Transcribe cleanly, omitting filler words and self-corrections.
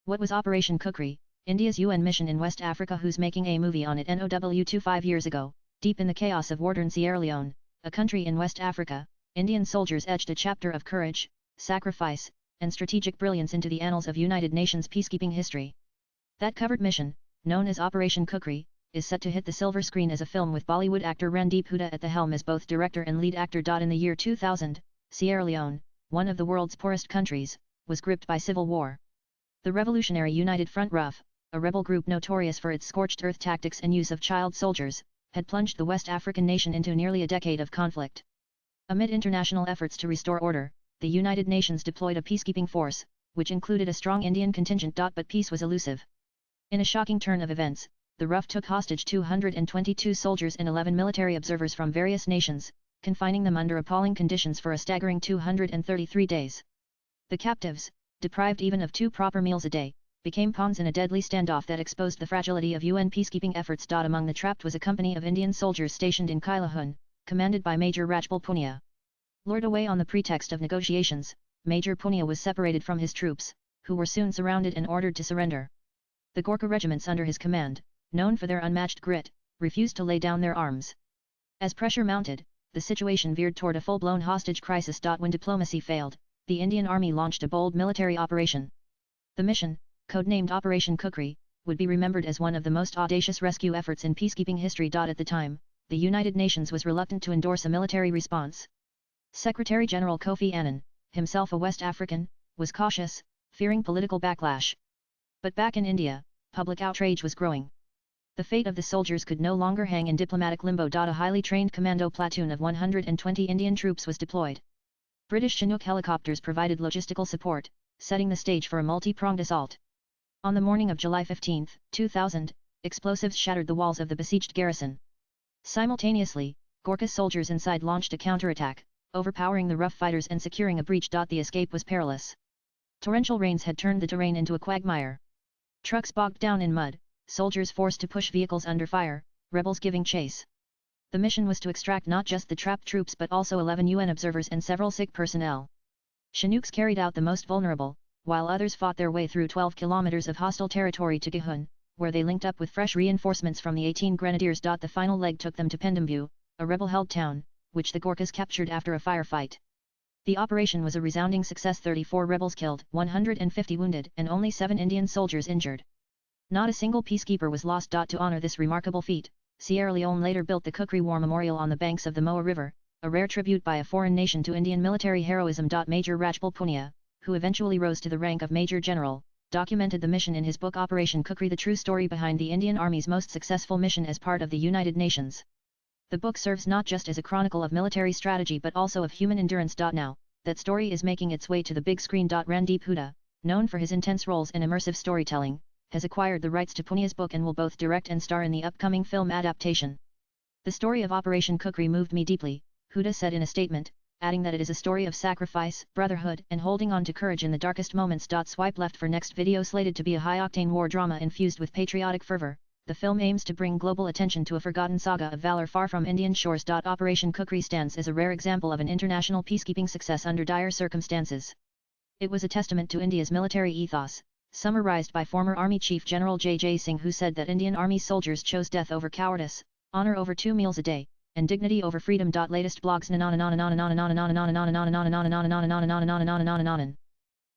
What was Operation Khukri, India's UN mission in West Africa who's making a movie on it NOW 5 years ago, deep in the chaos of war-torn Sierra Leone, a country in West Africa, Indian soldiers etched a chapter of courage, sacrifice, and strategic brilliance into the annals of United Nations peacekeeping history. That covert mission, known as Operation Khukri, is set to hit the silver screen as a film with Bollywood actor Randeep Hooda at the helm as both director and lead actor. In the year 2000, Sierra Leone, one of the world's poorest countries, was gripped by civil war. The Revolutionary United Front RUF, a rebel group notorious for its scorched earth tactics and use of child soldiers, had plunged the West African nation into nearly a decade of conflict. Amid international efforts to restore order, the United Nations deployed a peacekeeping force, which included a strong Indian contingent. But peace was elusive. In a shocking turn of events, the RUF took hostage 222 soldiers and 11 military observers from various nations, confining them under appalling conditions for a staggering 233 days. The captives, deprived even of 2 proper meals a day, became pawns in a deadly standoff that exposed the fragility of UN peacekeeping efforts. Among the trapped was a company of Indian soldiers stationed in Kailahun, commanded by Major Rajpal Punia. Lured away on the pretext of negotiations, Major Punia was separated from his troops, who were soon surrounded and ordered to surrender. The Gorkha regiments under his command, known for their unmatched grit, refused to lay down their arms. As pressure mounted, the situation veered toward a full-blown hostage crisis. When diplomacy failed, the Indian Army launched a bold military operation. The mission, codenamed Operation Khukri, would be remembered as one of the most audacious rescue efforts in peacekeeping history. At the time, the United Nations was reluctant to endorse a military response. Secretary-General Kofi Annan, himself a West African, was cautious, fearing political backlash. But back in India, public outrage was growing. The fate of the soldiers could no longer hang in diplomatic limbo. A highly trained commando platoon of 120 Indian troops was deployed. British Chinook helicopters provided logistical support, setting the stage for a multi-pronged assault. On the morning of July 15, 2000, explosives shattered the walls of the besieged garrison. Simultaneously, Gorkha soldiers inside launched a counterattack, overpowering the RUF fighters and securing a breach. The escape was perilous. Torrential rains had turned the terrain into a quagmire. Trucks bogged down in mud, soldiers forced to push vehicles under fire, rebels giving chase. The mission was to extract not just the trapped troops but also 11 UN observers and several sick personnel. Chinooks carried out the most vulnerable, while others fought their way through 12 kilometers of hostile territory to Gihun, where they linked up with fresh reinforcements from the 18 Grenadiers. The final leg took them to Pendambu, a rebel-held town, which the Gorkhas captured after a firefight. The operation was a resounding success. 34 rebels killed, 150 wounded, and only 7 Indian soldiers injured. Not a single peacekeeper was lost. To honor this remarkable feat, Sierra Leone later built the Khukri War Memorial on the banks of the Moa River, a rare tribute by a foreign nation to Indian military heroism. Major Rajpal Punia, who eventually rose to the rank of Major General, documented the mission in his book Operation Khukri, the true story behind the Indian Army's most successful mission as part of the United Nations. The book serves not just as a chronicle of military strategy but also of human endurance. Now, that story is making its way to the big screen. Randeep Hooda, known for his intense roles and immersive storytelling, has acquired the rights to Punia's book and will both direct and star in the upcoming film adaptation. The story of Operation Khukri moved me deeply, Hooda said in a statement, adding that it is a story of sacrifice, brotherhood, and holding on to courage in the darkest moments. Swipe left for next video. Slated to be a high-octane war drama infused with patriotic fervor, the film aims to bring global attention to a forgotten saga of valor far from Indian shores. Operation Khukri stands as a rare example of an international peacekeeping success under dire circumstances. It was a testament to India's military ethos, summarized by former Army Chief General J.J. Singh, who said that Indian Army soldiers chose death over cowardice, honor over 2 meals a day, and dignity over freedom. Latest blogs.